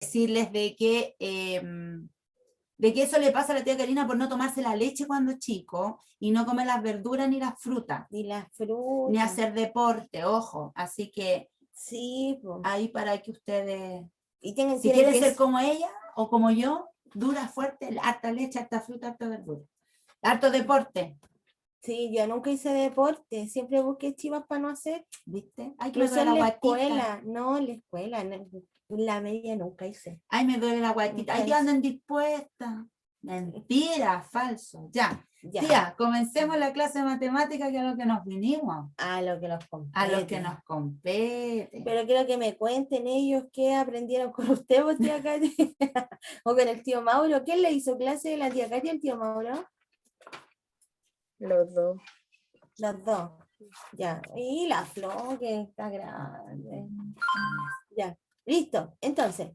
decirles de que eso le pasa a la tía Karina por no tomarse la leche cuando es chico y no comer las verduras ni las frutas. Ni las frutas. Ni hacer deporte, ojo. Así que sí, pues. ahí para que ustedes, Y si quieren ser como ella o como yo, dura, fuerte, harta leche, harta fruta, harta verdura. Harto deporte. Sí, yo nunca hice deporte, siempre busqué chivas para no hacer. ¿Viste? Ay, que me Incluso duele en la la guatita. escuela, no, en la escuela, en la media nunca hice. Ay, me duele la guatita. Ay, Nunca ya hice. andan dispuestas. Mentira, falso. Ya. Ya, Tía, comencemos la clase de matemática, que es a lo que nos vinimos. a lo que nos compete. A lo que nos compete. Pero quiero que me cuenten ellos qué aprendieron con usted, vos, tía Katy, o con el tío Mauro. ¿Quién le hizo clase de la tía Katy y el tío Mauro? Los dos. Los dos. Ya. Y la Flo, que está grande. Ya. Listo. Entonces,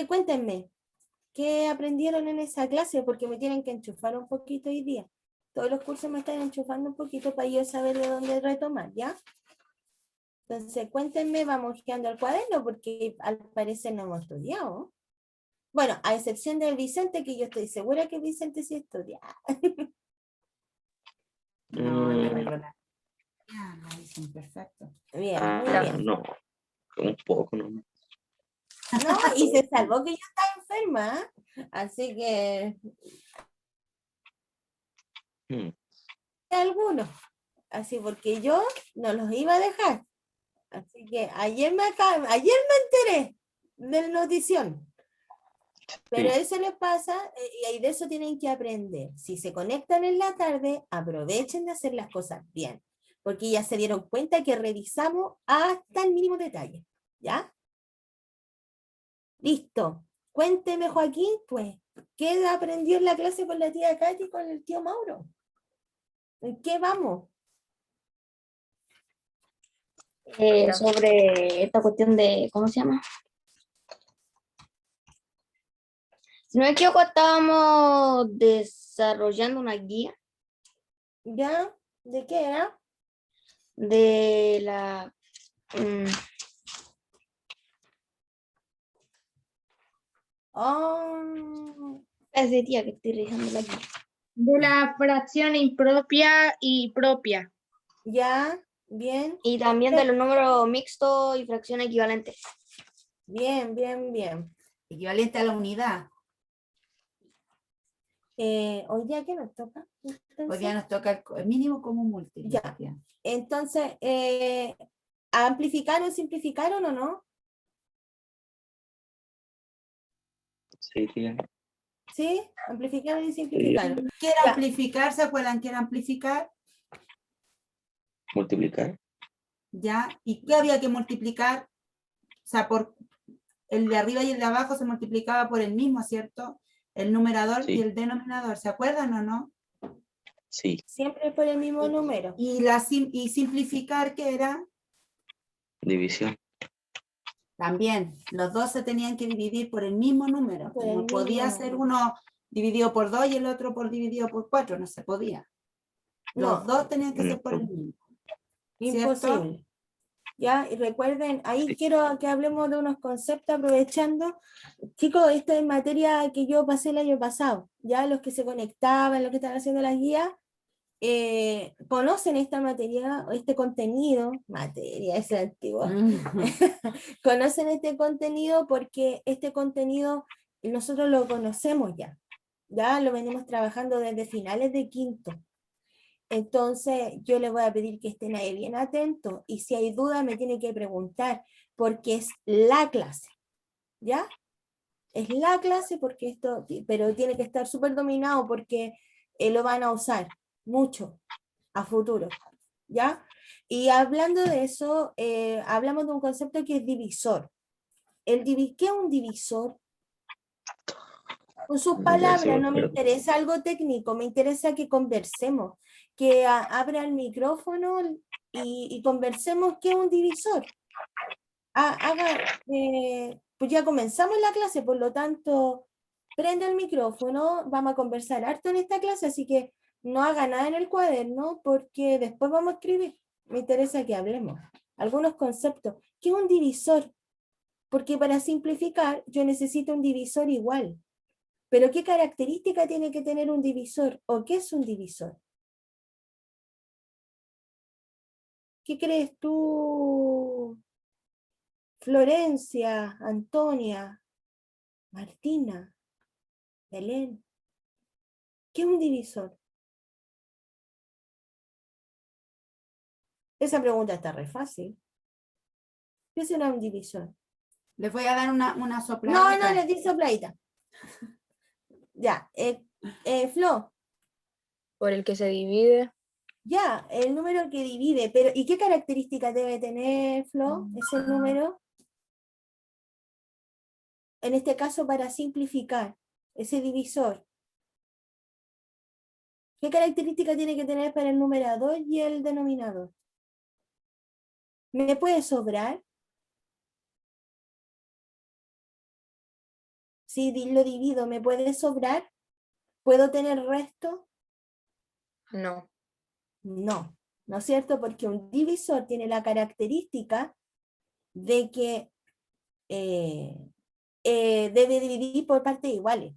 cuéntenme, ¿qué aprendieron en esa clase? Porque me tienen que enchufar un poquito hoy día. Todos los cursos me están enchufando un poquito para yo saber de dónde retomar, ¿ya? Entonces, cuéntenme, vamos guiando el cuaderno, porque al parecer no hemos estudiado. Bueno, a excepción del Vicente, que yo estoy segura que Vicente sí estudia. No, la verdad. Ya, dicen perfecto. Bien, muy bien. No, un poco, ¿no? No, y se salvó que yo estaba enferma, ¿eh? Así que algunos, así porque yo no los iba a dejar. Así que ayer me enteré del notición. Pero eso les pasa y de eso tienen que aprender. Si se conectan en la tarde, aprovechen de hacer las cosas bien, porque ya se dieron cuenta que revisamos hasta el mínimo detalle. ¿Ya? Listo. Cuénteme, Joaquín, pues, ¿qué aprendió en la clase con la tía Katy y con el tío Mauro? ¿En qué vamos? Sobre esta cuestión de, ¿cómo se llama? Si no me equivoco, estábamos desarrollando una guía ¿Ya? ¿De qué era? de la... Es de tía que estoy revisando la guía. De la fracción impropia y propia. ¿Ya? Bien. Y también de los números mixtos y fracciones equivalentes. Bien, bien, bien. Equivalente a la unidad. Hoy día, ¿qué nos toca? Hoy día nos toca el mínimo común múltiplo. Ya. Entonces, ¿amplificaron, simplificaron o no? Sí, tía. ¿Sí? Amplificaron y simplificaron. ¿Quiere Ya. amplificar? ¿Se acuerdan que era amplificar? Multiplicar. ¿Ya? ¿Y qué había que multiplicar? O sea, por el de arriba y el de abajo se multiplicaba por el mismo, ¿cierto? El numerador Sí. y el denominador. ¿Se acuerdan o no? Sí. Siempre por el mismo número. Y simplificar, ¿qué era? División. También, los dos se tenían que dividir por el mismo número. Por el No podía mismo ser número. uno dividido por 2 y el otro dividido por 4, no se podía. Los No. dos tenían que ser por el mismo. Imposible. Ya, y recuerden, ahí quiero que hablemos de unos conceptos aprovechando. Chicos, esta es materia que yo pasé el año pasado. Ya los que se conectaban, los que están haciendo las guías, conocen esta materia, este contenido, materia, es antigua. Conocen este contenido porque este contenido nosotros lo conocemos ya lo venimos trabajando desde finales de quinto. Entonces yo les voy a pedir que estén ahí bien atentos y si hay dudas me tienen que preguntar porque es la clase, ¿ya? Es la clase porque pero tiene que estar súper dominado porque lo van a usar mucho a futuro, ¿ya? Y hablando de eso, hablamos de un concepto que es divisor. ¿Qué es un divisor? Con sus palabras, no me interesa algo técnico, me interesa que conversemos, que abra el micrófono y conversemos qué es un divisor. Pues ya comenzamos la clase, por lo tanto, prende el micrófono, vamos a conversar harto en esta clase, así que no haga nada en el cuaderno porque después vamos a escribir. Me interesa que hablemos. Algunos conceptos. ¿Qué es un divisor? Porque para simplificar yo necesito un divisor igual. Pero ¿qué característica tiene que tener un divisor? ¿O qué es un divisor? ¿Qué crees tú, Florencia, Antonia, Martina, Belén? ¿Qué es un divisor? Esa pregunta está re fácil. ¿Qué será un divisor? Les voy a dar una No, sopladita. les di sopladita. Ya, Flo, Por el que se divide. ya, el número que divide, pero ¿y qué características debe tener, Flo, ese número? En este caso, para simplificar, ese divisor. ¿Qué característica tiene que tener para el numerador y el denominador? ¿Me puede sobrar? Si lo divido, ¿me puede sobrar? ¿Puedo tener resto? No. No, ¿no es cierto? Porque un divisor tiene la característica de que debe dividir por partes iguales.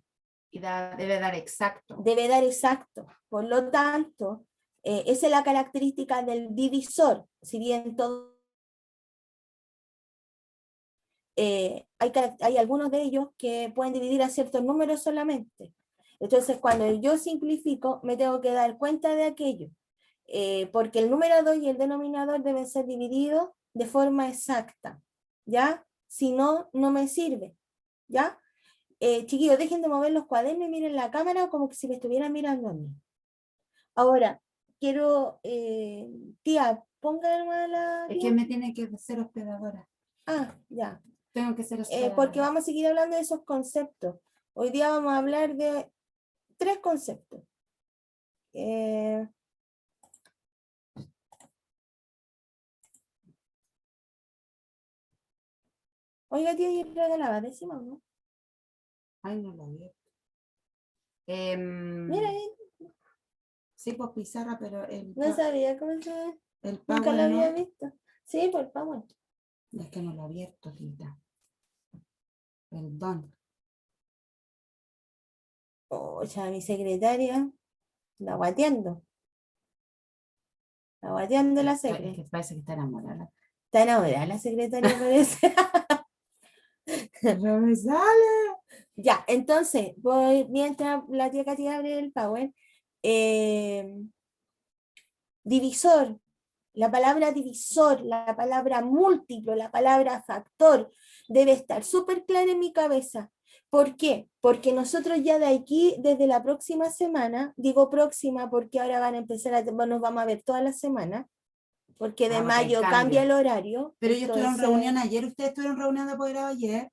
Y debe dar exacto. Debe dar exacto. Por lo tanto, esa es la característica del divisor. Si bien todo, hay algunos de ellos que pueden dividir a ciertos números solamente. Entonces, cuando yo simplifico, me tengo que dar cuenta de aquello. Porque el numerador y el denominador deben ser divididos de forma exacta. ¿Ya? Si no, no me sirve. ¿Ya? Chiquillos, dejen de mover los cuadernos y miren la cámara como que si me estuvieran mirando a mí. Ahora, quiero, tía, pónganme la... Es que me tiene que ser hospedadora. Ah, ya. Tengo que ser hospedadora. Porque vamos a seguir hablando de esos conceptos. Hoy día vamos a hablar de 3 conceptos. Oiga, tía, ¿y regalaba décima o no? Ay, no lo vi. Mira, Sí, pues pizarra, pero no sabía cómo se ve. el Nunca lo Power había no. visto. Sí, por Power. Es que no lo he abierto, Tita. Perdón. Oh, ya mi secretaria, la guateando. La guateando la Es secre. que parece que está enamorada. Está enamorada la secretaria, parece. No me sale. Ya, entonces, voy, mientras la tía Katy abre el Power, divisor, la palabra divisor, la palabra múltiplo, la palabra factor, debe estar súper clara en mi cabeza. ¿Por qué? Porque nosotros ya de aquí, desde la próxima semana, digo próxima porque ahora van a empezar nos vamos a ver toda la semana, porque de Ah, porque mayo cambia. cambia el horario. Pero ellos tuvieron entonces- reunión ayer. ¿Ustedes tuvieron reunión de apoderado ayer?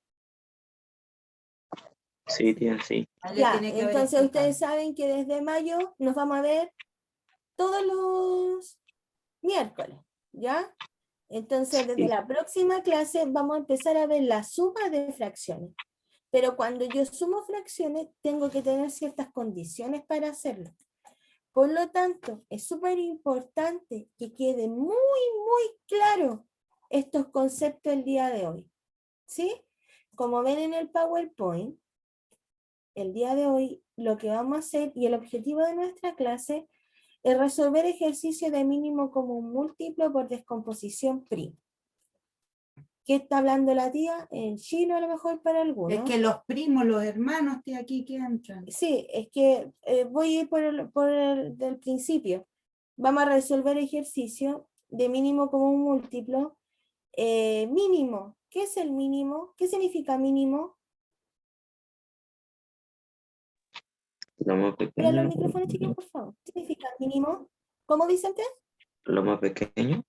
Sí, tía, sí. Ahí le Ya, tiene que haber entonces explicado. ustedes saben que desde mayo nos vamos a ver todos los miércoles, ¿ya? Entonces, desde Sí. la próxima clase vamos a empezar a ver la suma de fracciones. Pero cuando yo sumo fracciones, tengo que tener ciertas condiciones para hacerlo. Por lo tanto, es súper importante que quede muy, muy claro estos conceptos el día de hoy. ¿Sí? Como ven en el PowerPoint, el día de hoy lo que vamos a hacer y el objetivo de nuestra clase es resolver ejercicios de mínimo común múltiplo por descomposición prima. ¿Qué está hablando la tía? En chino a lo mejor para algunos. Es que los primos, los hermanos de aquí que entran. Sí, es que voy a ir por el del principio. Vamos a resolver ejercicios de mínimo común múltiplo. Mínimo. ¿Qué es el mínimo? ¿Qué significa mínimo? Lo más Mira los pequeño. micrófonos, chiquillos, por favor. ¿Qué significa mínimo? ¿Cómo dicen ustedes? Lo más pequeño.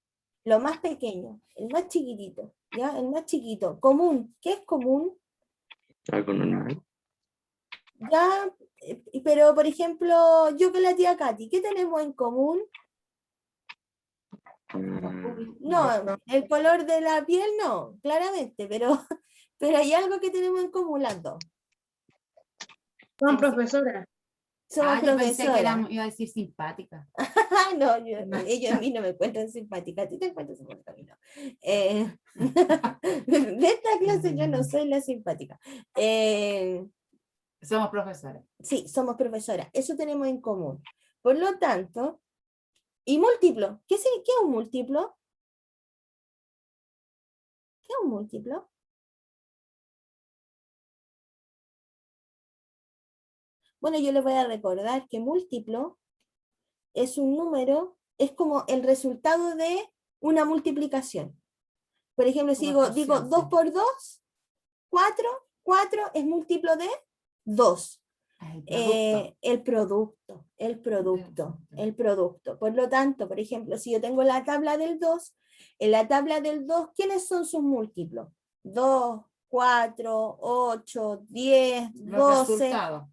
Lo más pequeño, el más chiquitito, ¿ya? El más chiquito. Común. ¿Qué es común? Algo normal. Ya, pero por ejemplo, yo con la tía Katy, ¿qué tenemos en común? No, el color de la piel no, claramente, pero hay algo que tenemos en común las dos. Con profesora. Somos Yo pensé que profesoras. iba a decir simpática. Ah, no, No. ellos a mí no me encuentran simpática, a ti te encuentras simpática, a mí no. De esta clase yo no soy la simpática. Somos profesores. Sí, somos profesoras, eso tenemos en común. Por lo tanto, y múltiplo, ¿qué es un múltiplo? ¿Qué es un múltiplo? Bueno, yo les voy a recordar que múltiplo es un número, es como el resultado de una multiplicación. Por ejemplo, si Como digo ecuación, 2 sí. por 2, 4, 4 es múltiplo de 2. El producto. El producto. Por lo tanto, por ejemplo, si yo tengo la tabla del 2, en la tabla del 2, ¿quiénes son sus múltiplos? 2, 4, 8, 10, Los 12. resultados.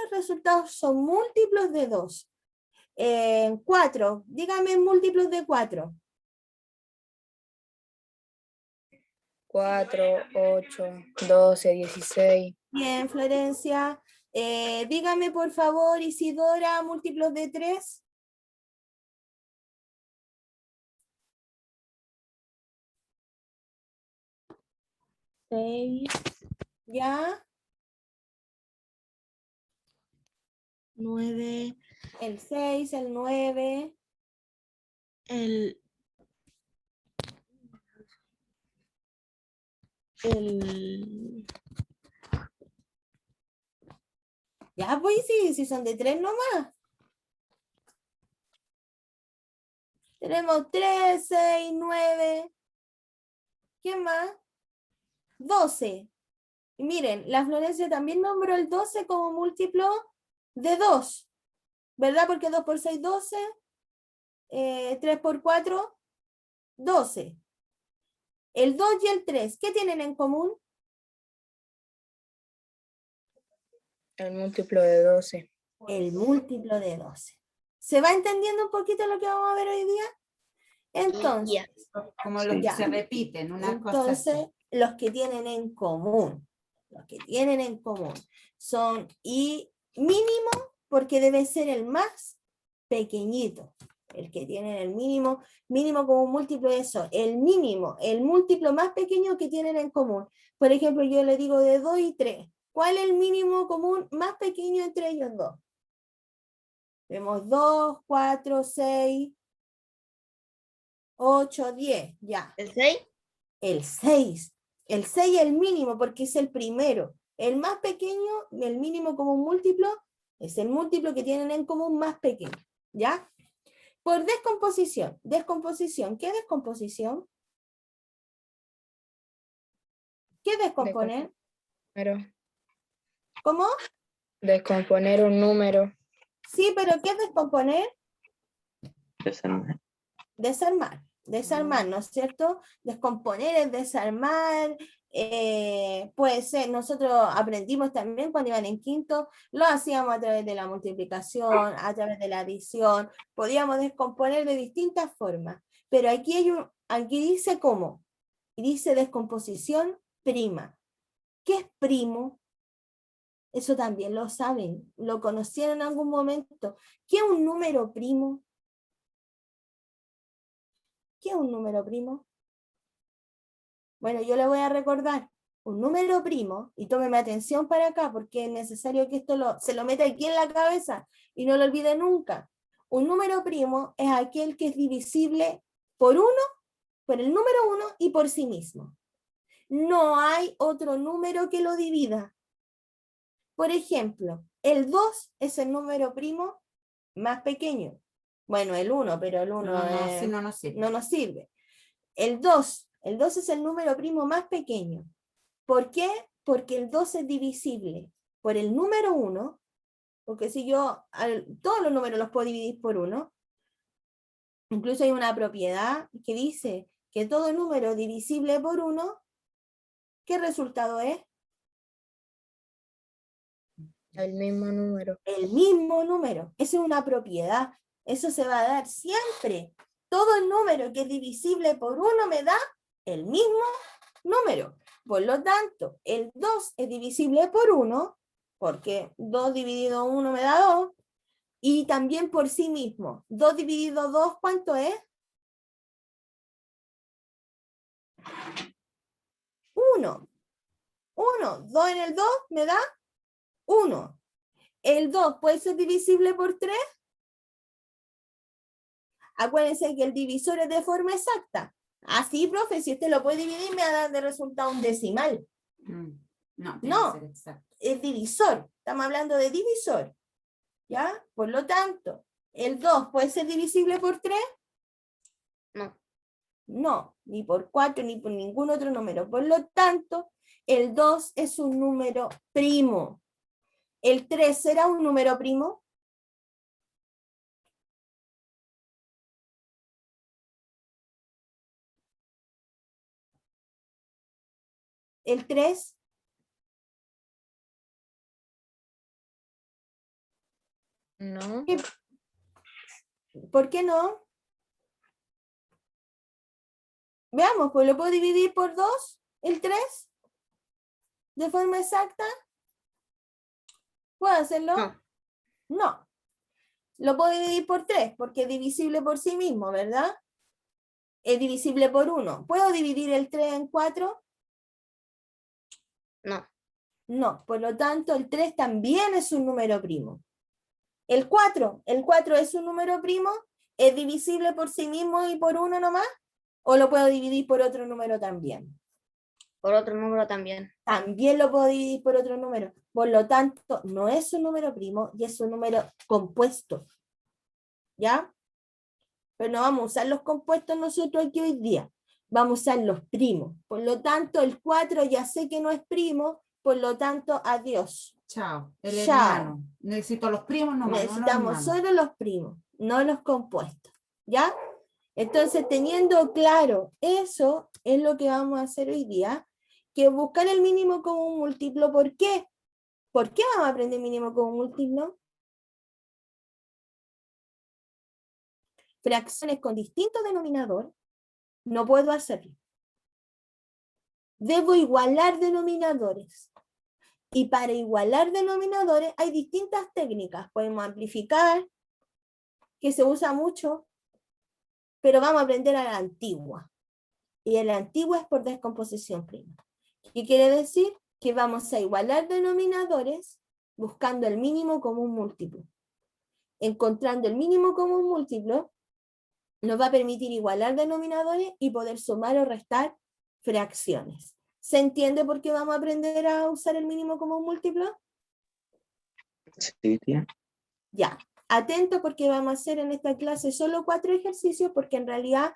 Los resultados son múltiplos de 2. 4, dígame múltiplos de 4. 4, 8, 12, 16. Bien, Florencia. Dígame, por favor, Isidora, múltiplos de 3. 6. ¿Ya? 9, El 6, el 9. el Ya, pues sí, si son de 3 nomás. Tenemos 3, 6, 9. ¿Qué más? 12. Y miren, la Florencia también nombró el 12 como múltiplo de 2. ¿Verdad? Porque 2 por 6, 12. 3 por 4, 12. El 2 y el 3, ¿qué tienen en común? El múltiplo de 12. El múltiplo de 12. ¿Se va entendiendo un poquito lo que vamos a ver hoy día? Entonces, Como los que Ya. se repiten, una cosa así. entonces los que tienen en común, son y mínimo, porque debe ser el más pequeñito. El que tiene el mínimo como un múltiplo de eso, el mínimo, el múltiplo más pequeño que tienen en común. Por ejemplo, yo le digo de 2 y 3. ¿Cuál es el mínimo común más pequeño entre ellos dos? Vemos 2, 4, 6, 8, 10, ya. ¿El 6? El 6. El 6 es el mínimo porque es el primero. El más pequeño, el mínimo como múltiplo, es el múltiplo que tienen en común más pequeño. ¿Ya? Por descomposición. Descomposición. ¿Qué descomposición? ¿Qué descomponer? ¿Cómo? Descomponer un número. Sí, pero ¿qué es descomponer? Desarmar. Desarmar. Desarmar, ¿no es cierto? Descomponer es desarmar. Puede ser, nosotros aprendimos también cuando iban en quinto, lo hacíamos a través de la multiplicación, a través de la adición, podíamos descomponer de distintas formas, pero aquí dice cómo, y dice descomposición prima. ¿Qué es primo? Eso también lo saben, lo conocieron en algún momento. ¿Qué es un número primo? ¿Qué es un número primo? Bueno, yo le voy a recordar. Un número primo, y tómeme atención para acá, porque es necesario que esto se lo meta aquí en la cabeza y no lo olvide nunca. Un número primo es aquel que es divisible por uno, por el número 1 y por sí mismo. No hay otro número que lo divida. Por ejemplo, el 2 es el número primo más pequeño. Bueno, el 1, pero el 1 Sí, no nos sirve. no nos sirve. El 2 es el número primo más pequeño. ¿Por qué? Porque el 2 es divisible por el número 1, porque si yo todos los números los puedo dividir por 1, incluso hay una propiedad que dice que todo número divisible por 1, ¿qué resultado es? El mismo número. El mismo número. Esa es una propiedad. Eso se va a dar siempre. Todo el número que es divisible por 1 me da el mismo número. Por lo tanto, el 2 es divisible por 1, porque 2 dividido 1 me da 2, Y también por sí mismo. 2 dividido 2, ¿cuánto es? 1. 1. 2 en el 2 me da 1. ¿El 2 puede ser divisible por 3? Acuérdense que el divisor es de forma exacta. Así, profe, si usted lo puede dividir, me va a dar de resultado un decimal. No, tiene No. que ser exacto. Es divisor. Estamos hablando de divisor. ¿Ya? Por lo tanto, ¿el 2 puede ser divisible por 3? No. No, ni por 4, ni por ningún otro número. Por lo tanto, el 2 es un número primo. ¿El 3 será un número primo? ¿El 3? No. ¿Por qué no? Veamos, pues lo puedo dividir por 2, el 3, de forma exacta. ¿Puedo hacerlo? No. No. Lo puedo dividir por 3, porque es divisible por sí mismo, ¿verdad? Es divisible por 1. ¿Puedo dividir el 3 en 4? No. No, por lo tanto el 3 también es un número primo. El 4 es un número primo, ¿es divisible por sí mismo y por 1 nomás? ¿O lo puedo dividir por otro número también? Por otro número también. También lo puedo dividir por otro número. Por lo tanto, no es un número primo y es un número compuesto. ¿Ya? Pero no vamos a usar los compuestos nosotros aquí hoy día. Vamos a usar los primos. Por lo tanto, el 4 ya sé que no es primo, por lo tanto, adiós. Chao. El Chao. hermano. Necesito los primos nomás, no los Necesitamos hermanos. solo los primos, no los compuestos. ¿Ya? Entonces, teniendo claro eso, es lo que vamos a hacer hoy día, que buscar el mínimo común múltiplo. ¿Por qué? ¿Por qué vamos a aprender mínimo común múltiplo? Fracciones con distinto denominador, no puedo hacerlo. Debo igualar denominadores. Y para igualar denominadores hay distintas técnicas. Podemos amplificar, que se usa mucho, pero vamos a aprender a la antigua. Y la antigua es por descomposición prima. ¿Qué quiere decir? Que vamos a igualar denominadores buscando el mínimo común múltiplo. Encontrando el mínimo común múltiplo, nos va a permitir igualar denominadores y poder sumar o restar fracciones. ¿Se entiende por qué vamos a aprender a usar el mínimo común múltiplo? Sí, tía. Ya, atento porque vamos a hacer en esta clase solo 4 ejercicios, porque en realidad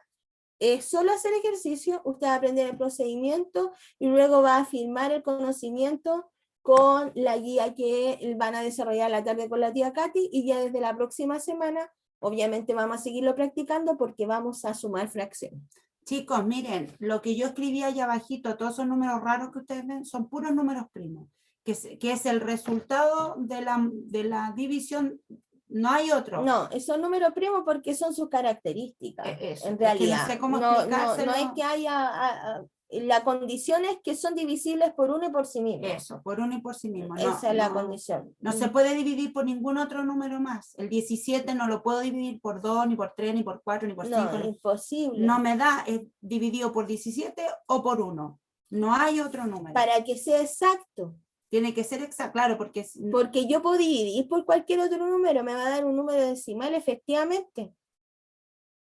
es solo hacer ejercicio, usted va a aprender el procedimiento y luego va a firmar el conocimiento con la guía que van a desarrollar la tarde con la tía Katy, y ya desde la próxima semana, obviamente vamos a seguirlo practicando porque vamos a sumar fracciones. Chicos, miren, lo que yo escribí allá abajito, todos esos números raros que ustedes ven, son puros números primos, que es el resultado de la división, no hay otro. No, son números primos porque son sus características, Eso, en es que no realidad. sé cómo No es explicárselo. que haya, la condición es que son divisibles por uno y por sí mismo. Eso, por uno y por sí mismo. Esa es la condición. No se puede dividir por ningún otro número más. El 17 no lo puedo dividir por 2, ni por 3, ni por 4, ni por 5. No, imposible. No me da, es dividido por 17 o por 1. No hay otro número. Para que sea exacto. Tiene que ser exacto, claro, porque... Porque yo puedo dividir por cualquier otro número, me va a dar un número decimal efectivamente.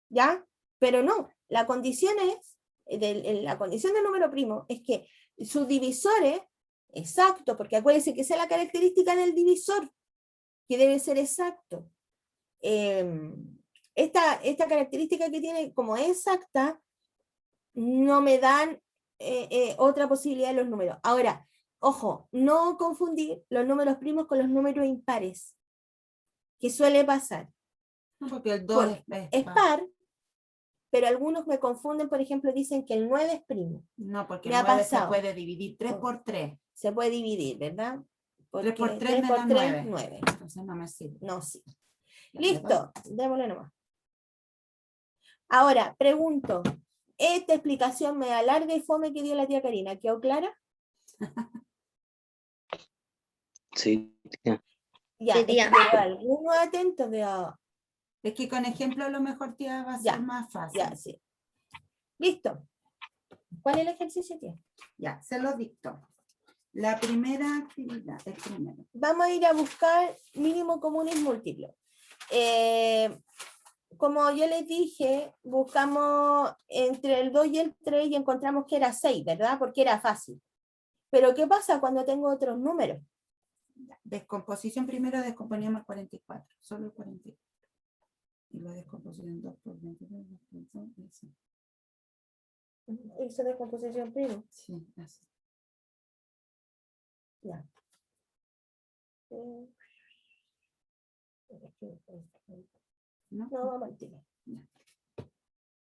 ¿Ya? Pero no, la condición es, la condición del número primo es que sus divisores, exacto, porque acuérdense que esa es la característica del divisor, que debe ser exacto. Esta característica que tiene como exacta, no me dan otra posibilidad de los números. Ahora, ojo, no confundir los números primos con los números impares, que suele pasar. Porque el 2 es par, pero algunos me confunden, por ejemplo, dicen que el 9 es primo. No, porque me el ha 9 se pasado. puede dividir 3 por 3. Se puede dividir, ¿verdad? Porque 3 por 3 me da 9. Entonces no me sirve. No, sí. Ya, Listo, démosle nomás. Ahora, pregunto, ¿esta explicación me da larga y fome que dio la tía Karina? ¿Quedó clara? Sí, tía. Ya, es que Sería- veo algunos atentos, veo. Es que con ejemplo a lo mejor tía va a Ya, ser más fácil. Ya, sí. Listo. ¿Cuál es el ejercicio, tía? Ya, se lo dicto. La primera actividad, el primero. Vamos a ir a buscar mínimo comunes múltiplos. Como yo les dije, buscamos entre el 2 y el 3 y encontramos que era 6, ¿verdad? Porque era fácil. Pero ¿qué pasa cuando tengo otros números? Descomposición primero descomponíamos el 44, solo el 44. Y la descomposición 2 por 22, 2 por 2, y así. Hice descomposición primo. Sí, así. Ya. ¿No? No, vamos al tiro. Ya.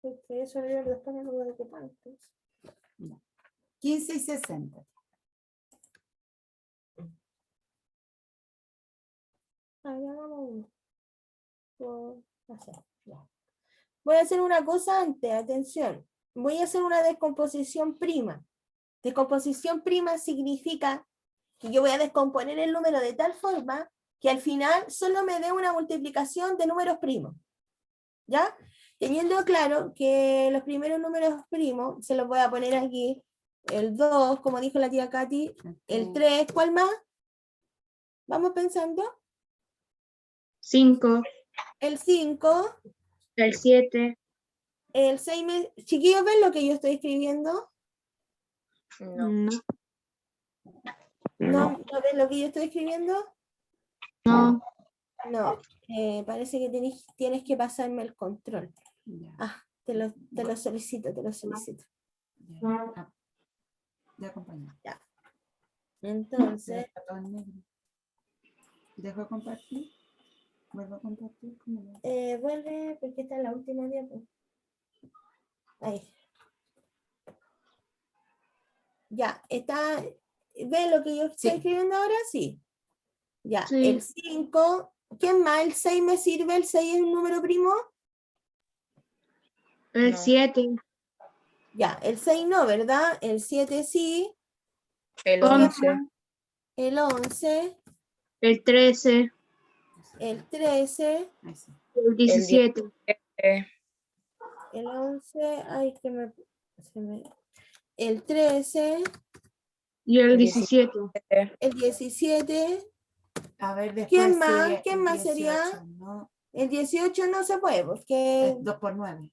Porque eso era después el número de cuántos. 15 y 60. Ahí hagamos uno. Por hacer, ya. Voy a hacer una cosa antes, atención. Voy a hacer una descomposición prima. Descomposición prima significa que yo voy a descomponer el número de tal forma que al final solo me dé una multiplicación de números primos. ¿Ya? Teniendo claro que los primeros números primos, se los voy a poner aquí, el 2, como dijo la tía Katy, el 3, ¿cuál más? Vamos pensando. 5, El 5, el 7, el 6, chiquillos, ¿ven lo que yo estoy escribiendo? No. No. ¿No, ¿no ven lo que yo estoy escribiendo? no, No, parece que tienes que pasarme el control. Ya, Ah, te lo solicito, te lo solicito. ya. Ah, ya acompañé. Entonces, Está todo en negro. ¿Dejo de compartir? ¿Vuelvo a compartir? ¿Cómo lo hago? vuelve, porque está en la última diapo. Ahí. Ya, está. ¿Ven lo que yo estoy Sí. escribiendo ahora? Sí. Ya, Sí. el 5. ¿Qué más? ¿El 6 me sirve? ¿El 6 es un número primo? el No. 7, Ya, el 6 no, ¿verdad? El 7 sí. El 11, 11. El 11. el 13, El 13. Ahí sí. el 17, El 11. Ay, el 13. y el El 17. El 17. A ver, después ¿Quién más? sigue ¿Quién el más 18, sería? ¿no? El 18 no se puede, porque 2 por 9.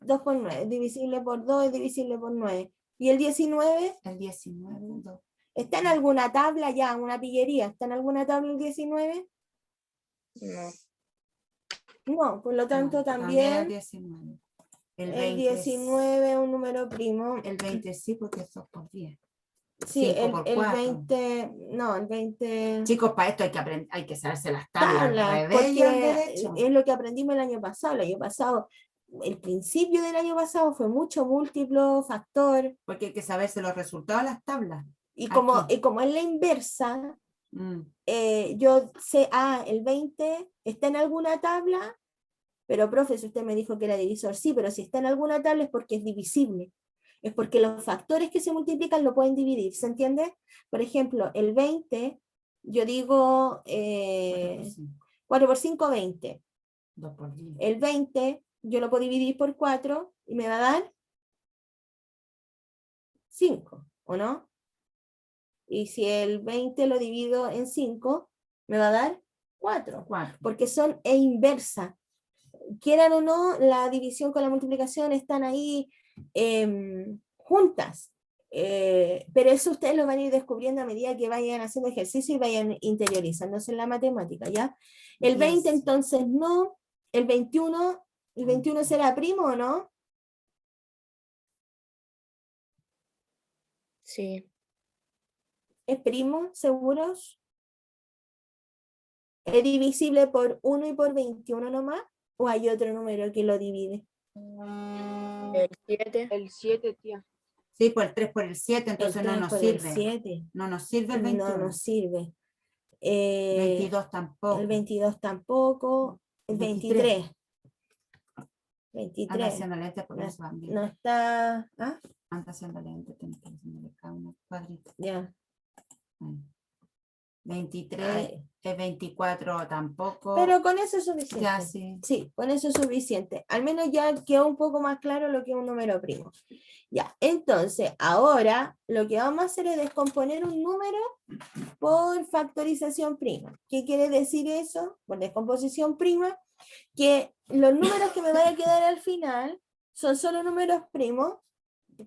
2 por 9, divisible por 2 es divisible por 9. ¿Y el 19? El 19, 2. ¿Está en alguna tabla ya, una pillería? ¿Está en alguna tabla el 19? No. No, por lo tanto el también 19. El el 20. 19 es un número primo. El 20 sí, porque es 2 por 10. Sí, 5 por el 4. 20, no, el 20 Chicos, para esto hay que aprender, hay que saberse las tablas al tablas, revés y al porque derecho. es lo que aprendimos el año pasado. El año pasado, el principio del año pasado fue mucho múltiplo, factor, Porque hay que saberse los resultados de las tablas. y Aquí. como es la inversa, Mm, yo sé, el 20 está en alguna tabla, pero profe, si usted me dijo que era divisor, sí, pero si está en alguna tabla es porque es divisible. Es porque los factores que se multiplican lo pueden dividir, ¿se entiende? Por ejemplo, el 20, yo digo 4 por 5, 20. 2 por 10. El 20, yo lo puedo dividir por 4 y me va a dar 5, ¿o no? Y si el 20 lo divido en 5, me va a dar 4, 4. porque son inversa. Quieran o no, la división con la multiplicación están ahí juntas. Pero eso ustedes lo van a ir descubriendo a medida que vayan haciendo ejercicio y vayan interiorizándose en la matemática, ¿ya? El 20 10. entonces no, el 21 será primo o no? Sí. ¿Es primo, seguros? ¿Es divisible por 1 y por 21 nomás? ¿O hay otro número que lo divide? El 7. El 7, tía. Sí, pues el 3 por el 7, entonces El no 3 nos por el sirve. 7. No nos sirve el 21. No nos sirve. 22 tampoco. El 22 tampoco. El 23. Anda 23. haciendo lentes porque no se van bien. No está. Anda haciendo lentes, tienes que hacerle cada uno cuadrito. Ya. Ahí. 23, Ahí. 24 tampoco. Pero con eso es suficiente. ya sí. Sí, con eso es suficiente. Al menos ya quedó un poco más claro lo que es un número primo. Ya, entonces, ahora lo que vamos a hacer es descomponer un número por factorización prima. ¿Qué quiere decir eso? Por descomposición prima, que los números que me van a quedar al final son solo números primos,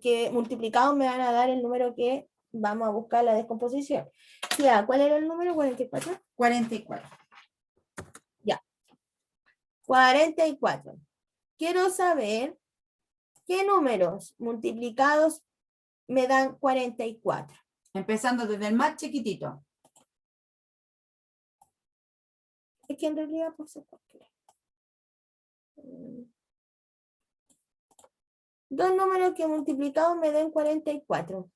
que multiplicados me van a dar el número que vamos a buscar la descomposición. Ya, ¿cuál era el número? 44. 44. 44. Quiero saber qué números multiplicados me dan 44. Empezando desde el más chiquitito. Es que en realidad pues es cualquiera. Dos números que multiplicados me den 44.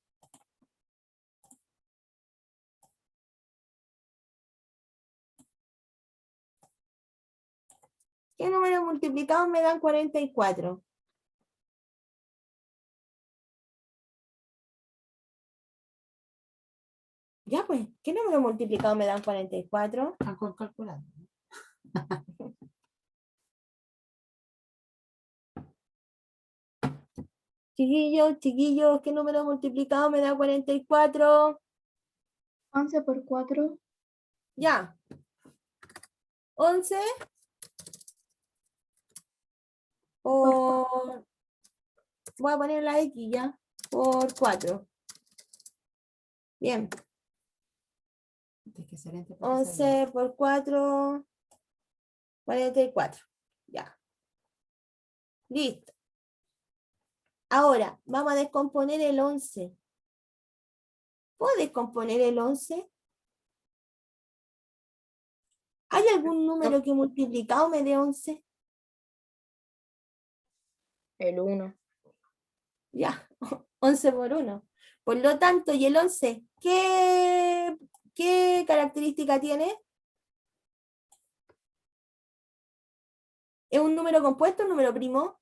¿Qué números multiplicados me dan 44? Ya pues, ¿qué número multiplicado me dan 44? Están con calculador. Chiquillos, ¿qué número multiplicado me da 44? 11 por 4. Ya. 11 por... Voy a poner la X ya. Por 4. Bien. Tienes que ser entre porque sea 11 por 4. 44. Ya. Listo. Ahora, vamos a descomponer el 11. ¿Puedo descomponer el 11? ¿Hay algún número que multiplicado me dé 11? El 1. Ya, 11 por 1. Por lo tanto, ¿y el 11? ¿Qué característica tiene? ¿Es un número compuesto, un número primo?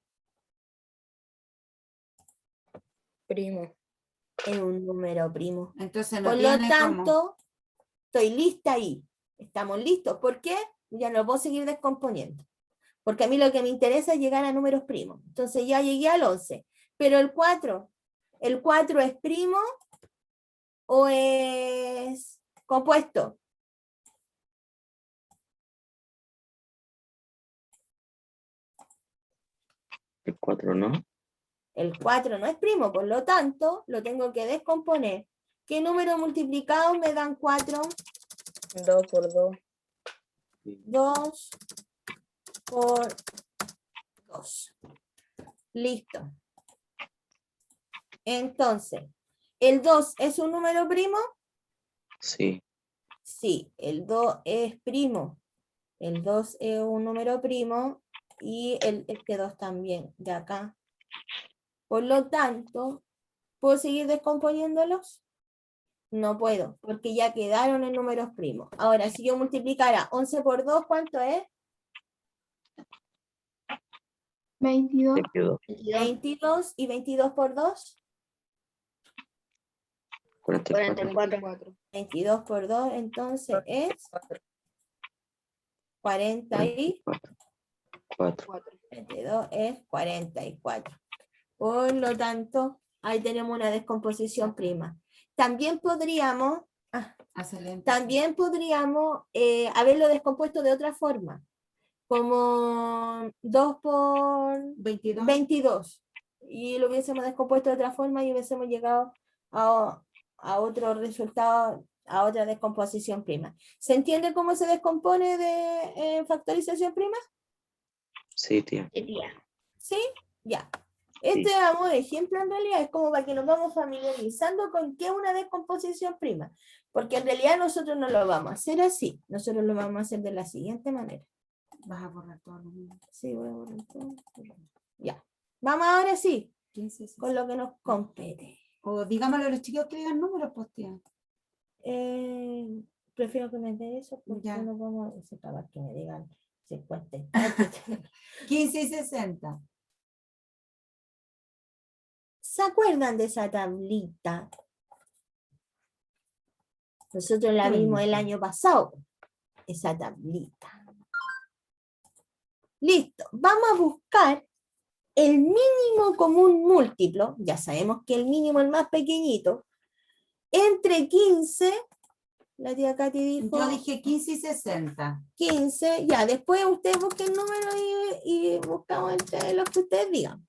Primo. Es un número primo. Entonces no Por lo tiene como. tanto, estoy lista ahí. Estamos listos. ¿Por qué? Ya no puedo seguir descomponiendo. Porque a mí lo que me interesa es llegar a números primos. Entonces ya llegué al 11. Pero el 4 es primo o es compuesto. El 4 no. El 4 no es primo, por lo tanto, lo tengo que descomponer. ¿Qué número multiplicado me dan 4? 2 por 2. 2 por 2. Listo. Entonces, ¿el 2 es un número primo? Sí. Sí, el 2 es primo. El 2 es un número primo y este 2 también, de acá. Por lo tanto, ¿puedo seguir descomponiéndolos? No puedo, porque ya quedaron en números primos. Ahora, si yo multiplicara 11 por 2, ¿cuánto es? 22. 22. 22, y 22 por 2, 44. 44. 22 por 2, entonces es 44. 4. 22 es 44. Por lo tanto, ahí tenemos una descomposición prima. También podríamos Excelente. haberlo descompuesto de otra forma, como 2 por 22. 22. Y lo hubiésemos descompuesto de otra forma y hubiésemos llegado a otro resultado, a otra descomposición prima. ¿Se entiende cómo se descompone de factorización prima? Sí, tía. ¿Sí? Ya. Este vamos de ejemplo en realidad es como para que nos vamos familiarizando con qué es una descomposición prima. Porque en realidad nosotros no lo vamos a hacer así. Nosotros lo vamos a hacer de la siguiente manera. Vas a borrar todos los números. Sí, voy a borrar todo. Ya. Vamos ahora sí, 15, sí, con lo que nos compete. O digámosle a los chicos que digan números, pues tía. Prefiero que me den eso porque Ya. no vamos a separar que me digan 50 y 15 y 60. ¿Se acuerdan de esa tablita? Nosotros la Qué vimos el bonito. año pasado, esa tablita. Listo, vamos a buscar el mínimo común múltiplo, ya sabemos que el mínimo es el más pequeñito, entre 15, la tía Katy dijo Yo dije 15 y 60. 15, ya, después ustedes busquen el número y buscamos entre los que ustedes digan.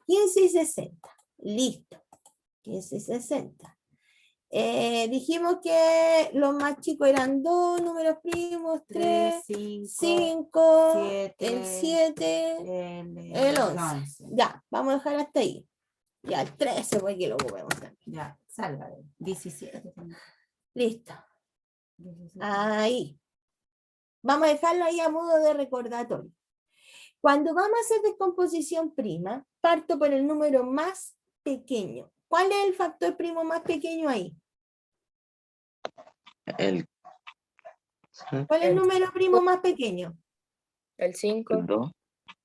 15 y 60, listo, 15 y 60. Dijimos que los más chicos eran 2 números primos, 3, 3, 5, 7, el 7, el 11. Ya, vamos a dejar hasta ahí. Ya, el 13 pues que lo ocupemos también. Ya, salga. 17. también. Listo, 17. ahí. Vamos a dejarlo ahí a modo de recordatorio. Cuando vamos a hacer descomposición prima, parto por el número más pequeño. ¿Cuál es el factor primo más pequeño ahí? El ¿Cuál es el El número primo más pequeño? el 5, 2.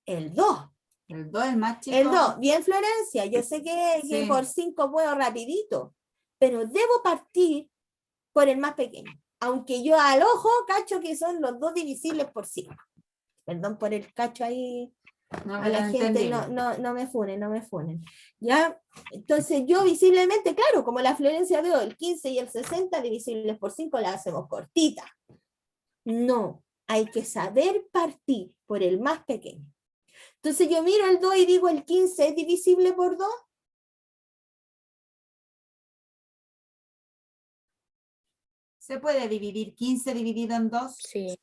El 2. El 2 es más chico. El 2. Bien, Florencia, yo sé que Sí. por 5 puedo rapidito, pero debo partir por el más pequeño. Aunque yo al ojo cacho que son los 2 divisibles por 5. Perdón por el cacho ahí. No, A pero la gente entendí. no me funen, no me funen. ¿Ya? Entonces yo visiblemente, claro, como la Florencia veo, el 15 y el 60 divisibles por 5 la hacemos cortita. No, hay que saber partir por el más pequeño. Entonces yo miro el 2 y digo, ¿el 15 es divisible por 2? ¿Se puede dividir 15 dividido en 2? sí,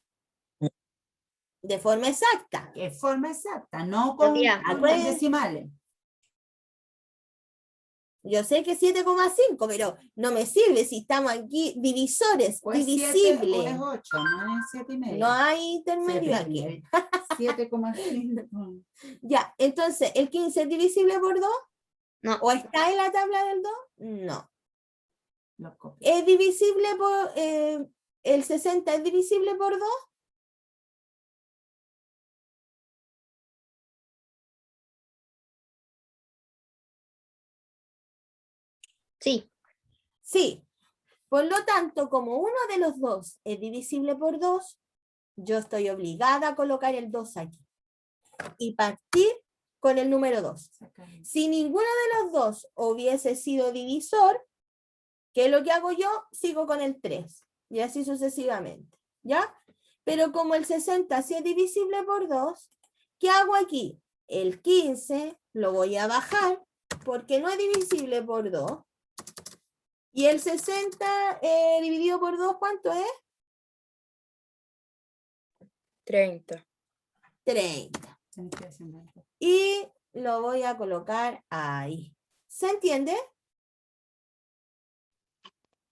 De forma exacta. De forma exacta, no con tía. Acuérdense. decimales. Yo sé que 7,5, pero no me sirve si estamos aquí divisores, O es 7 o divisibles. es 8, no es 7 y medio. No hay intermedio 7 y aquí. medio. 7,5. Ya, entonces, ¿el 15 es divisible por 2? No. ¿O está en la tabla del 2? No. Lo copio. ¿Es divisible por, el 60 es divisible por 2? Sí. Sí. Por lo tanto, como uno de los dos es divisible por 2, yo estoy obligada a colocar el 2 aquí y partir con el número 2. Si ninguno de los dos hubiese sido divisor, ¿qué es lo que hago yo? Sigo con el 3 y así sucesivamente, ¿ya? Pero como el 60 sí es divisible por 2, ¿qué hago aquí? El 15 lo voy a bajar porque no es divisible por 2. ¿Y el 60 dividido por 2 cuánto es? 30. 30. Y lo voy a colocar ahí. ¿Se entiende?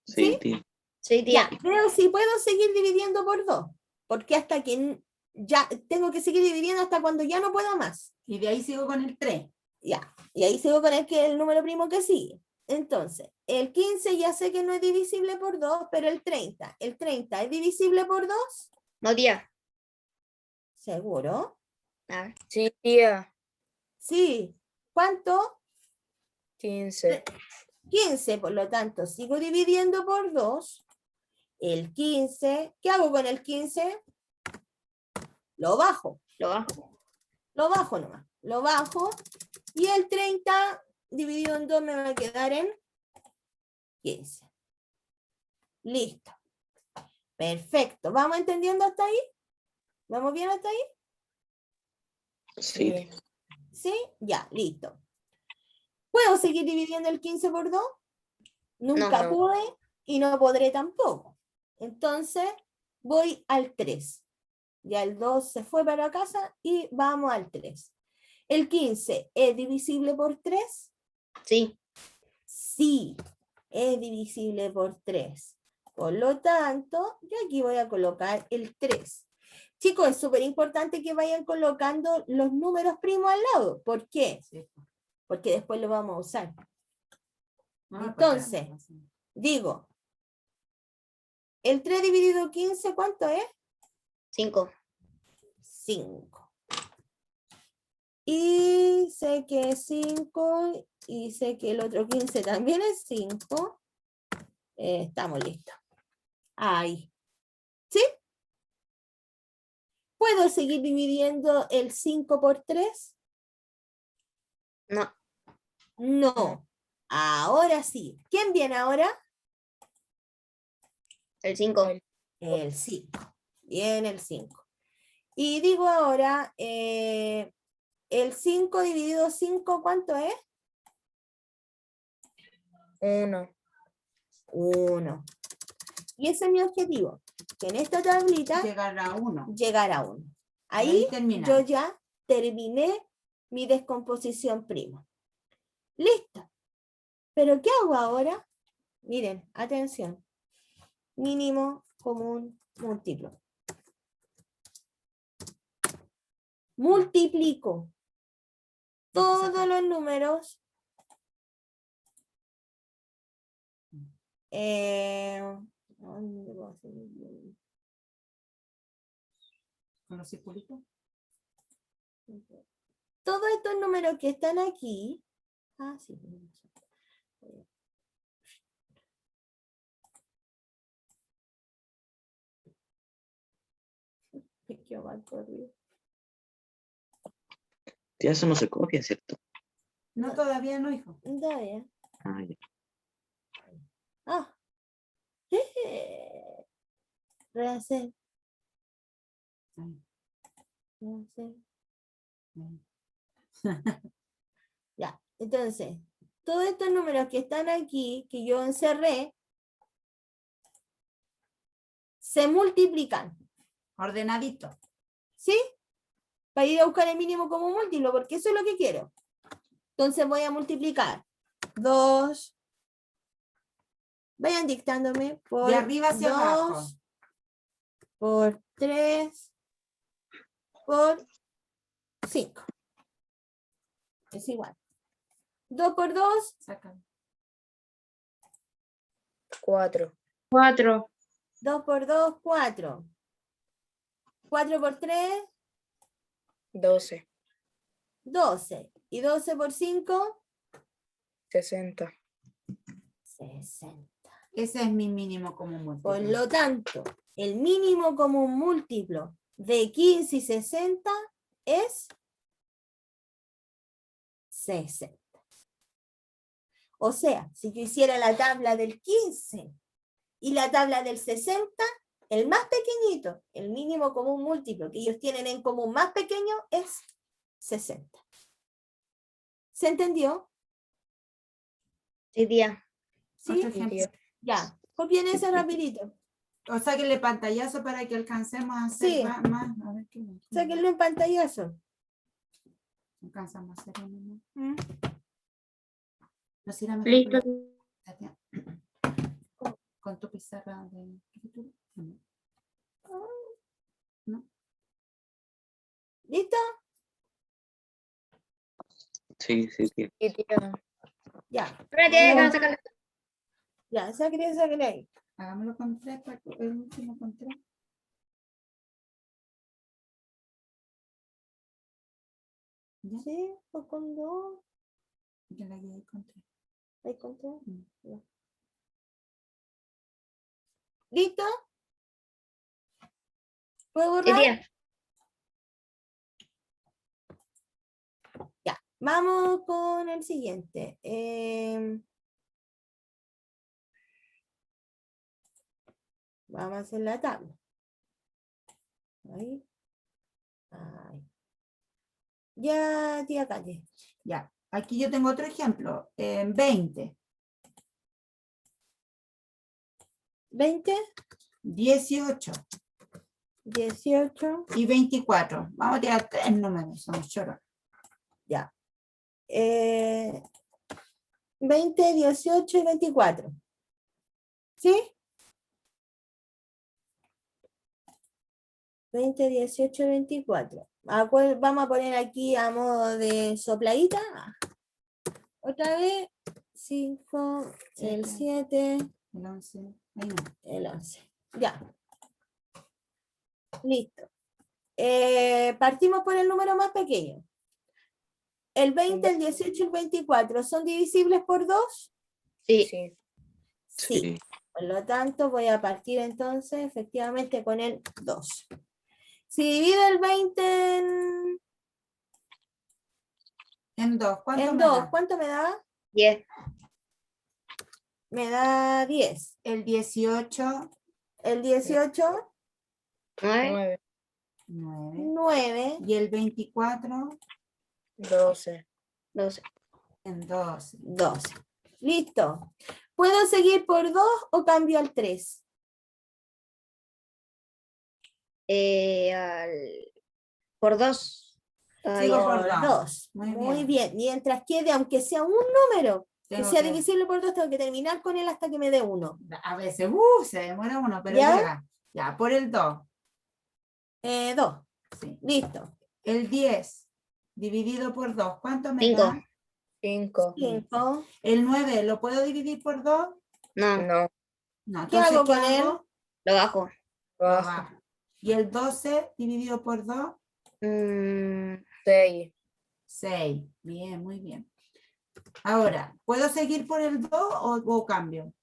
Sí, ¿Sí? tía. Sí, Ya, tía. veo si puedo seguir dividiendo por 2. Porque hasta que ya tengo que seguir dividiendo hasta cuando ya no pueda más. Y de ahí sigo con el 3. Ya, y ahí sigo con el número primo que sigue. Entonces, el 15 ya sé que no es divisible por 2, pero el 30 es divisible por 2, No, tía. ¿seguro? A ver. Sí, tía. Sí. ¿Cuánto? 15. 15, por lo tanto, sigo dividiendo por 2. El 15, ¿qué hago con el 15? Lo bajo. Lo bajo. Lo bajo nomás. Lo bajo. Y el 30 dividido en 2 me va a quedar en 15. Listo. Perfecto. ¿Vamos entendiendo hasta ahí? ¿Vamos bien hasta ahí? Sí, Sí. ¿Sí? Ya, listo. ¿Puedo seguir dividiendo el 15 por 2? Nunca No. pude y no podré tampoco. Entonces, voy al 3. Ya el 2 se fue para casa y vamos al 3. ¿El 15 es divisible por 3? Sí. Sí, es divisible por 3. Por lo tanto, yo aquí voy a colocar el 3. Chicos, es súper importante que vayan colocando los números primos al lado. ¿Por qué? Porque después lo vamos a usar. Entonces, digo, el 3 dividido en 15, ¿cuánto es? 5. 5. Y sé que es 5 y sé que el otro 15 también es 5. Estamos listos. Ahí. ¿Sí? ¿Puedo seguir dividiendo el 5 por 3? No. No. Ahora sí. ¿Quién viene ahora? El 5. El 5. Viene el 5. Y digo ahora, el 5 dividido 5, ¿cuánto es? 1. 1. Y ese es mi objetivo, que en esta tablita Llegar a 1. llegar a 1. ahí Ahí terminamos. yo ya terminé mi descomposición prima. Listo. ¿Pero qué hago ahora? Miren, atención. Mínimo común múltiplo. Multiplico todos los números ¿dónde puedo hacer? Con los circulitos. Todos estos números que están aquí. Sí. Qué mal corrido. Ya eso no se copia, ¿cierto? No, todavía no, hijo. Da ya. Ah, ya. Rehacer. Ahí. Rehacer. Ahí. Ya, entonces, todos estos números que están aquí, que yo encerré, se multiplican, Ordenadito. ¿sí? Para ir a buscar el mínimo común múltiplo, porque eso es lo que quiero. Entonces voy a multiplicar 2. Vayan dictándome por De arriba hacia 2, abajo. por 3, por 5. Es igual. 2 por 2, Saca. 4. 4. 2 por 2, 4. 4 por 3, 12. 12. Y 12 por 5, 60. 60. Ese es mi mínimo común múltiplo. Por lo tanto, el mínimo común múltiplo de 15 y 60 es 60. O sea, si yo hiciera la tabla del 15 y la tabla del 60, el más pequeñito, el mínimo común múltiplo que ellos tienen en común más pequeño es 60. ¿Se entendió? Sí, tía. ¿Sí? Otro ejemplo. Ya. Copien ese rapidito. O sáquenle pantallazo para que alcancemos a hacer Sí. más. A ver qué más. Sáquenlo en pantallazo. Alcanzamos a hacer uno más. ¿Mm? No sé, era mejor Listo. Tatiana. Con tu pizarra de escritura. No. ¿Listo? Sí, sí, tía. Y tía, Ya. Espérate, déjame sacar. Ya, sáquenle ahí. Hagámoslo con 3, el último con 3. ¿Ya? Sí, o con 2. Yo la guié con 3. Ahí con 3. Mm. Ya. ¿Listo? ¿Puedo Sí, borrar? tía. Ya. Vamos con el siguiente. Vamos a hacer la tabla. Ahí. Ahí. Ya, tía Calle. Ya. Aquí yo tengo otro ejemplo. 20, 20, 18 18, y 24. Vamos a tirar 3 números. Somos choros. ya. 20, 18 y 24. ¿Sí? 20, 18 y 24. Vamos a poner aquí a modo de sopladita. Otra vez. 5, el 7, El 11. Ahí no. el 11. Ya. Listo. Partimos por el número más pequeño. ¿El 20, el 18 y el 24 son divisibles por 2? Sí. sí. Sí. Sí. Por lo tanto, voy a partir entonces efectivamente con el 2. Si divido el 20 En 2, ¿cuánto en me 2, da? ¿cuánto me da? 10. Me da 10. El 18, El 18, 9. 9. 9. Y el 24, 12. 12. en 12. 12. Listo. ¿Puedo seguir por 2 o cambio al 3? Por 2. Sigo por Por dos. 2. Muy Muy bien. bien. Mientras quede, aunque sea un número, que Tengo sea que- divisible por 2, tengo que terminar con él hasta que me dé 1. A veces, se demora uno, pero ¿Ya? llega. Ya, por el 2. 2. Sí. Listo. El 10 dividido por 2, ¿cuánto me 5. da? 5. 5. El 9, ¿lo puedo dividir por 2? No, No. No, ¿Qué entonces, hago ¿qué con él? hago? lo bajo. Lo Bajo. bajo. Y el 12 dividido por 2, 6. 6. Bien, muy bien. Ahora, ¿puedo seguir por el 2 o cambio?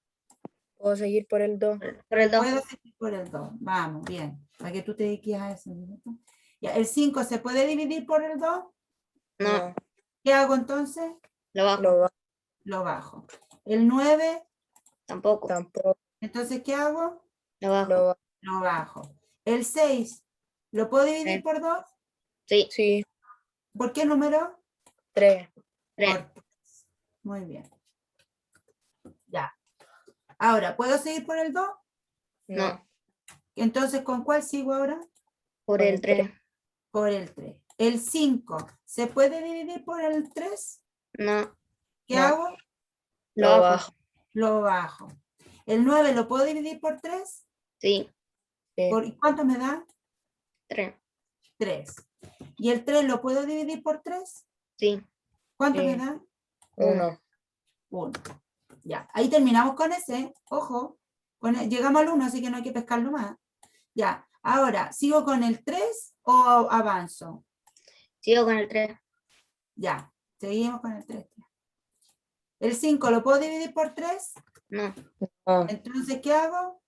Puedo seguir por el 2. Por el 2. Puedo seguir por el 2. Vamos, bien. Para que tú te dediques a eso. ¿No? Ya, el 5 se puede dividir por el 2. No, ¿Qué hago entonces? lo bajo. Lo bajo. Lo bajo. El 9, Tampoco. Tampoco. entonces, ¿qué hago? Lo bajo. Lo bajo. Lo bajo. El 6, ¿lo puedo dividir por 2? Sí, Sí. ¿Por qué número? 3. 3. Por 3. Muy bien. Ya. Ahora, ¿puedo seguir por el 2? No, Entonces, ¿con cuál sigo ahora? por Por el el 3. Por el 3. El 5, ¿se puede dividir por el 3? No, ¿Qué No. hago? lo Lo bajo. bajo. Lo bajo. El 9, ¿lo puedo dividir por 3? Sí, Sí. ¿Y cuánto me da? 3. 3. ¿Y el 3 lo puedo dividir por 3? Sí, ¿Cuánto Sí. me da? 1. 1. Ya, ahí terminamos con ese. Ojo, llegamos al 1, así que no hay que pescarlo más. Ya, ahora, ¿sigo con el 3 o avanzo? sigo con el 3. Ya, seguimos con el 3. El 5, ¿lo puedo dividir por 3? No, No. Entonces, ¿qué hago?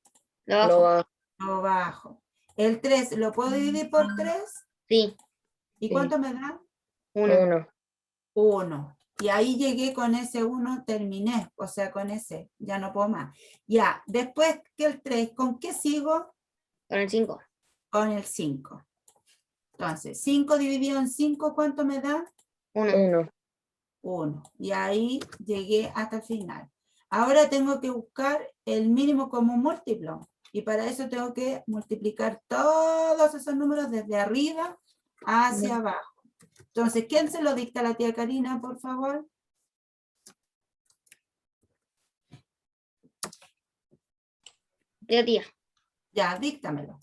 lo Lo bajo. bajo. Lo bajo. El 3, ¿lo puedo dividir por 3? Sí, ¿Y Sí. cuánto me da? 1. 1. 1. Y ahí llegué con ese 1, terminé, o sea, con ese, ya no puedo más. Ya, después que el 3, ¿con qué sigo? Con el 5. Con el 5. Entonces, 5 dividido en 5, ¿cuánto me da? 1. 1. 1. Y ahí llegué hasta el final. Ahora tengo que buscar el mínimo común múltiplo. Y para eso tengo que multiplicar todos esos números desde arriba hacia abajo. Entonces, ¿quién se lo dicta a la tía Karina, por favor? Tía. Ya, díctamelo.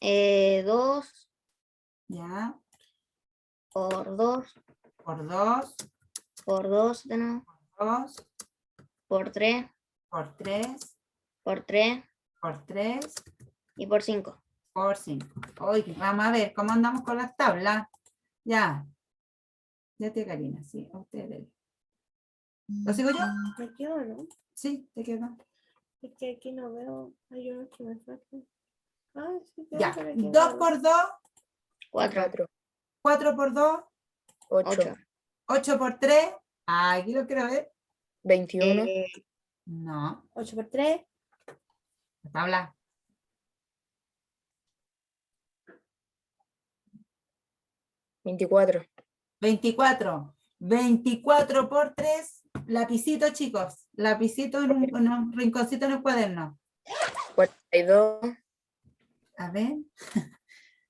2 Ya, por 2 por 2, por 2 de nuevo, 2, por 3 por 3, por 3 por 3, y por 5. por 5. Oye, vamos a ver cómo andamos con las tablas. Ya. Ya te Karina, sí, a ustedes. ¿Lo sigo yo? ¿Me quedo, no? Sí, te quedo. Es que aquí no veo. Hay unos que me faltan. Ah, sí, quedó, Ya. pero aquí no 2 veo. por 2, 4. 4. 4 por 2, 8. 8. 8 por 3. Aquí lo quiero ver. 21. No, 8 por 3. la tabla. 24. 24. 24 por 3. Lapicito, chicos. Lapicito en un rinconcito en el cuaderno. 42. A ver.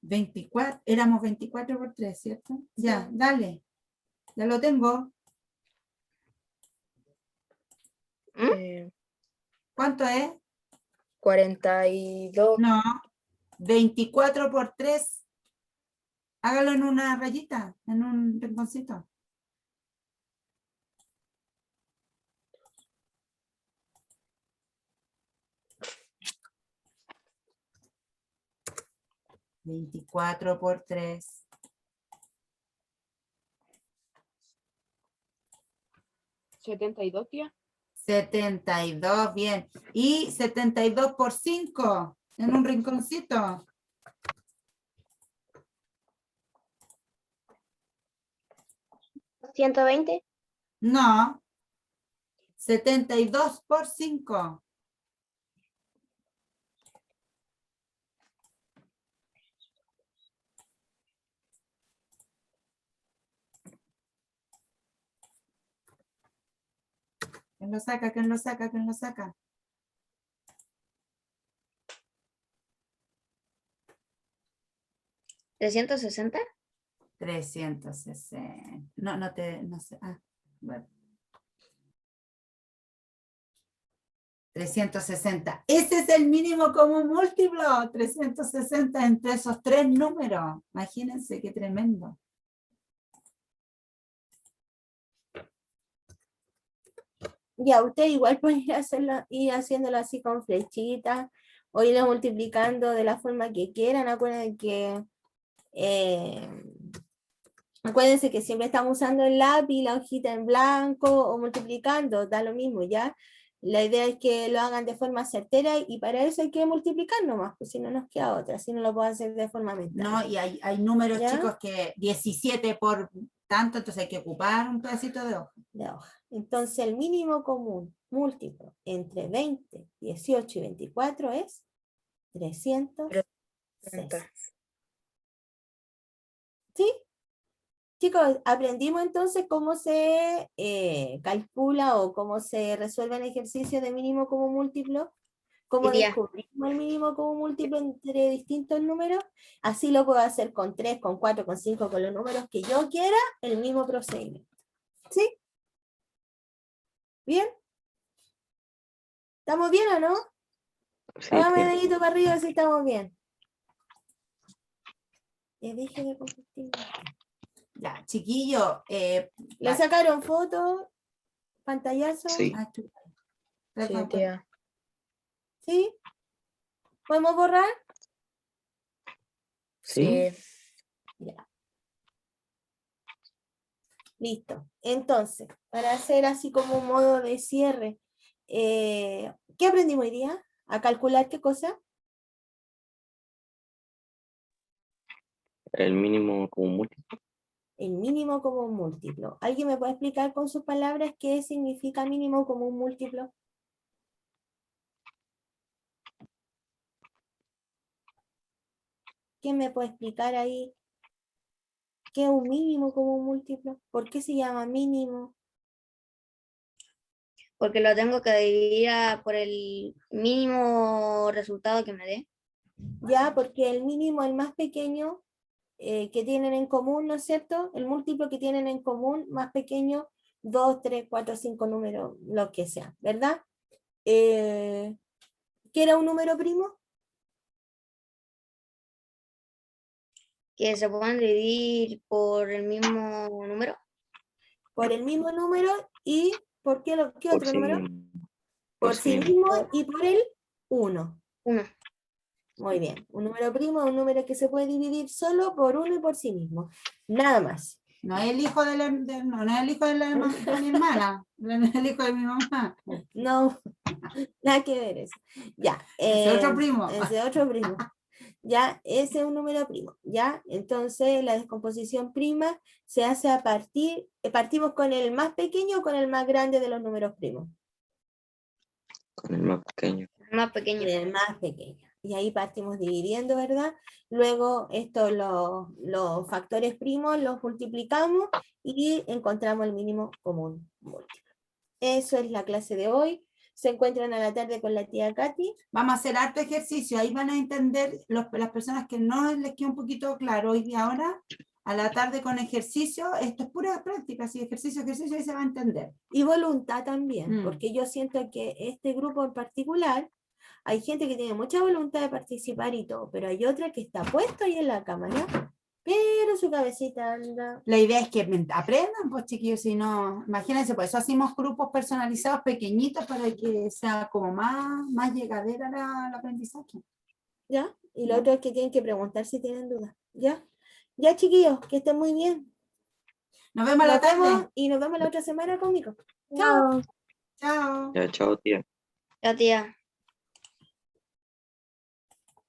24. Éramos 24 por 3, ¿cierto? Ya, dale. Ya lo tengo. ¿Cuánto es? 42. No. 24 por 3. Hágalo en una rayita, en un rinconcito. ¿24 por 3? 72, tía. 72, bien. Y 72 por 5, en un rinconcito. 120. No. 72 por 5. ¿Quién lo saca? ¿Quién lo saca? ¿Quién lo saca? ¿360? 360. No sé. Ah, bueno. 360. Ese es el mínimo común múltiplo. 360 entre esos tres números. Imagínense qué tremendo. Ya, usted igual puede ir haciéndolo así con flechitas, o irlo multiplicando de la forma que quieran. Acuérdense que siempre estamos usando el lápiz, la hojita en blanco o multiplicando, da lo mismo, ¿ya? La idea es que lo hagan de forma certera y para eso hay que multiplicar nomás, pues si no nos queda otra, si no lo puedo hacer de forma mental. No, y hay números, ¿Ya? chicos, que 17 por tanto, entonces hay que ocupar un pedacito de hoja. De hoja. Entonces el mínimo común múltiplo entre 20, 18 y 24 es 360. ¿Sí? Chicos, aprendimos entonces cómo se calcula o cómo se resuelve el ejercicio de mínimo común múltiplo, cómo Diría. descubrimos el mínimo común múltiplo entre distintos números. Así lo puedo hacer con 3, con 4, con 5, con los números que yo quiera, el mismo procedimiento. ¿Sí? ¿Bien? ¿Estamos bien o no? Sí, Póngame tía. dedito para arriba si estamos bien. Deje de compartir. Ya, chiquillo. ¿Le sacaron fotos? ¿Pantallazo? Sí. chuta. Sí, tía. ¿Sí? ¿Podemos borrar? Sí. Ya. Listo. Entonces, para hacer así como un modo de cierre, ¿qué aprendimos hoy día? ¿A calcular qué cosa? El mínimo común múltiplo. El mínimo común múltiplo. ¿Alguien me puede explicar con sus palabras qué significa mínimo común múltiplo? ¿Quién me puede explicar ahí qué es un mínimo común múltiplo? ¿Por qué se llama mínimo? Porque lo tengo que dividir por el mínimo resultado que me dé. Ya, porque el mínimo, el más pequeño que tienen en común, ¿no es cierto? El múltiplo que tienen en común más pequeño, 2, 3, 4, 5 números, lo que sea, ¿verdad? ¿Qué era un número primo? Que se puedan dividir por el mismo número. Por el mismo número y ¿por qué, qué Por otro sí número? mismo. Por sí mismo y por el 1. 1. Muy bien. Un número primo es un número que se puede dividir solo por uno y por sí mismo. Nada más. No es el hijo no es el hijo de mi hermana, no es el hijo de mi mamá. No, nada que ver eso. Ya. Ese otro primo. Ese otro primo. Ya, ese es un número primo. Ya, entonces la descomposición prima se hace a partir, partimos con el más pequeño o con el más grande de los números primos. Con el más pequeño. Más pequeño. El más pequeño. Y ahí partimos dividiendo, ¿verdad? Luego estos, los factores primos los multiplicamos y encontramos el mínimo común múltiplo. Eso es la clase de hoy. Se encuentran a la tarde con la tía Katy. Vamos a hacer harto ejercicio, ahí van a entender las personas que no les queda un poquito claro hoy y ahora, a la tarde con ejercicio, esto es pura práctica, así ejercicio, ejercicio, y se va a entender. Y voluntad también, Mm. porque yo siento que este grupo en particular, hay gente que tiene mucha voluntad de participar y todo, pero hay otra que está puesta ahí en la cámara, pero su cabecita anda. La idea es que aprendan, pues chiquillos, si no, imagínense, por eso hacemos grupos personalizados pequeñitos para que sea como más llegadera el aprendizaje. ¿Ya? Y lo Ya. otro es que tienen que preguntar si tienen dudas. ¿Ya? Ya, chiquillos, que estén muy bien. Nos vemos a la Nos vemos tarde. y nos vemos la otra semana conmigo. Chao. Chao. Ya, chao, tía. Ya, tía.